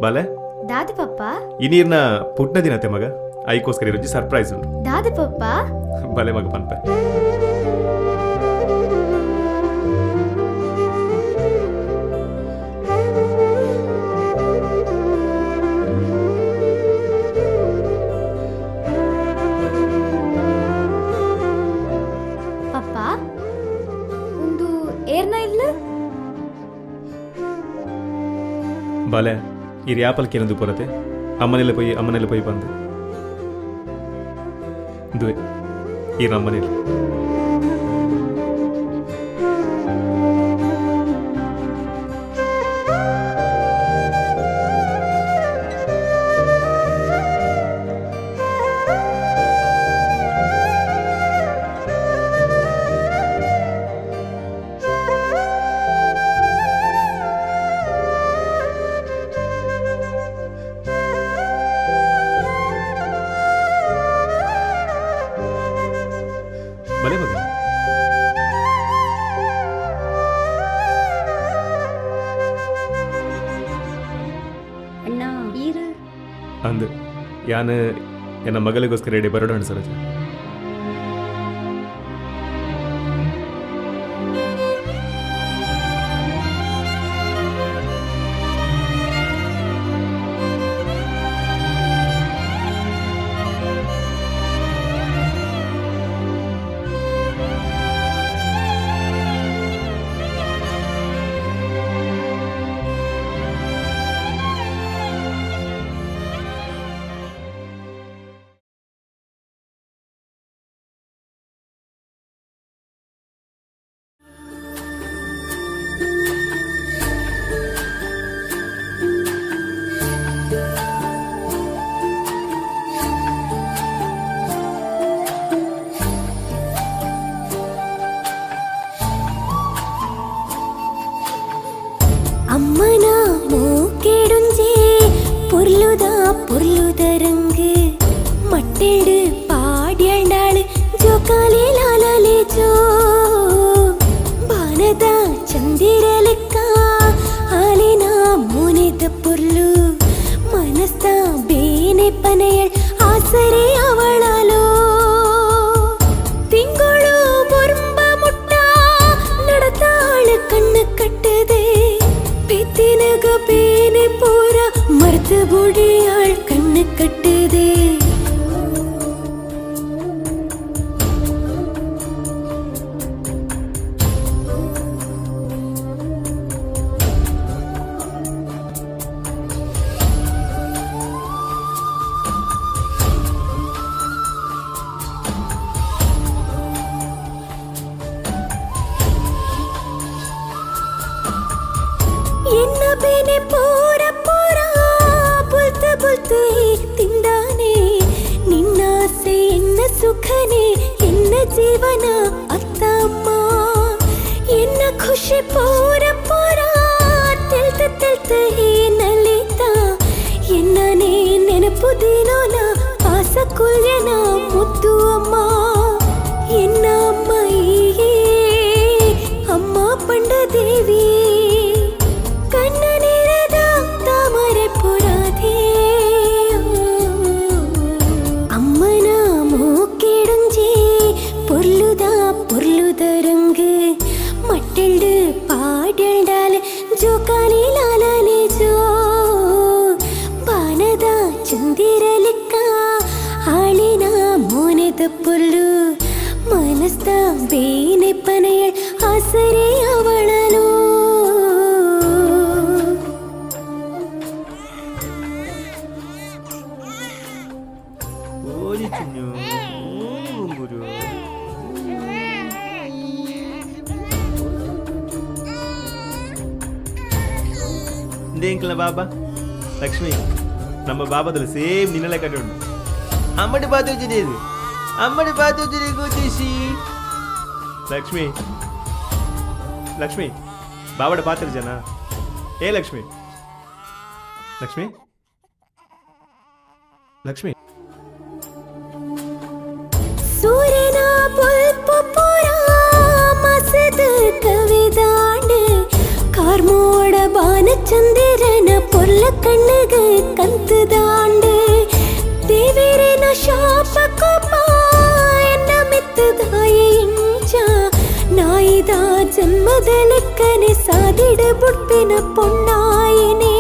ಬಾಲೆ ದಾದಿ ಪಪ್ಪ ಇನ್ನೀರ್ನ ಪುಟ್ನ ದಿನತೆ ಮಗ ಐಕೋಸ್ಕರ ಇರೋಜಿ ಸರ್ಪ್ರೈಸ್ ಉಂಟು ದಾದಿ ಪಪ್ಪ ಬಲೆ ಮಗ ಪನ್ಪೆ ಪಪ್ಪ ಒಂದು ಏರ್ನ ಇಲ್ಲ ಬಾಲೆ ಈ ರ್ಯಾಪಲ್ ಕೇನದು ಪೊರತೆ ಅಮ್ಮನೆಲ್ಲ ಪೋಯಿ ಬಂದು ದುವೆ ಈ ನಮ್ಮನೇಲಿ ಬಲೆ ಮಗ ಅಣ್ಣ ಈರು ಅಂದು ಯಾನು ಎನ್ನ ಮಗಳಿಗೋಸ್ಕರ ರೆಡಿ ಬರೋಣ ಸರೋಜ ಅಮ್ಮನ ಮೂಕೇಡುಂಜೆ ಪುರ್ಲುದರಂಗು ಮಟ್ಟೆಡು ಪಾಡ್ಯಂಡಾಳು ಜೋಕಾಲಿ ಲಾಲಲೆ ಜೋ ಬಾನದ ಚಂದಿರಲೆಕ್ಕ ಹಾಲಿನ ಮೋನೆದ ಪುರ್ಲು ಮನಸ್ತ ಬೇನೆ ಪನೆಯಳ್ ಆಸರೆ ಅವಳಾಲೋ ತಿಂಗಳು ಬೊರ್ಂಬ ಮುಟ್ಟ நடத்தாಳು ಕಣ್ಣು ಕಟ್ಟದೆ பித்தினக பேனை போற மறுத்து புடியாள் கண்ணு கட்டுதே என்ன பேனை போற புல்த்து ತಿಂದಾನೆ ನಿನ್ನಾಸೆ ಎನ್ನ ಸುಖನೆ ಎನ್ನ ಜೀವನ ಅತ್ತ ಅಮ್ಮ ಎನ್ನ ಖುಷಿ ಪೂರ ತೆಲ್ತ ಏನಲಿತ ಎನ್ನನೇ ನೆನಪು ದಿನೋಲ ಪಾಸ ಕುಲ್ಯನ ಮುದ್ದು ಅಮ್ಮ ಎನ್ನ ಅಮ್ಮ ಅಮ್ಮ ಪಂಡ ದೇವಿ ಕಣ್ಣನಿರದ ತಾಮರೆ ಪುರಾಧೆ ಅಮ್ಮನ ಮೂಕೇಡುಂಜೆ ಪುರ್ಲುದರಂಗು ಮಟ್ಟೆಲ್ಡು ಪಾಡ್ಯಂಡಾಲು ಜೋಕಾಲಿ ಲಾಲಲೆ ಜೋ ಬಾನದ ಚಂದಿರಲೆಕ್ಕ ಹಾಳಿನ ಮೋನೆದ ಪುರ್ಲು ಮನಸ್ತ ಬೇನೆ ಪನೆಯಳ್ ಆಸರೆ ಅವಳಲು ಬಾಬಾ ಲಕ್ಷ್ಮಿ ನಮ್ಮ ಬಾಬಾದಲ್ಲಿ ಸೇಮ್ ನಿನ್ನಲೆ ಕಟ್ಟಿ ಉಂಟು ಅಮ್ಮಡಿ ಬಾತೋಜಿದೆ ಇದು ಅಮ್ಮಡಿ ಬಾತೋಜಿದೆ ಕೂತಿಸಿ ಲಕ್ಷ್ಮಿ ಲಕ್ಷ್ಮಿ ಬಾಬಡ ಪಾತ್ರ ಜನ ಏ ಲಕ್ಷ್ಮಿ ಲಕ್ಷ್ಮಿ ಲಕ್ಷ್ಮಿ ಸೂರ್ಯನ ಪುಲ್ಪು ಪುರ ಮಸದ ಕವಿದಾಂಡ್ ಕಾರ್ಮೋಡ ಬಾನ ಚಂದಿರನ ಪೊರ್ಲ ಕಣ್ಣಗ ಐದ ಜನ್ಮದ ಲೆಕ್ಕನೆ ಸಾದಿಡ ಬುಡ್ಪಿನ ಪೊಣ್ಣಾಯಿನೇ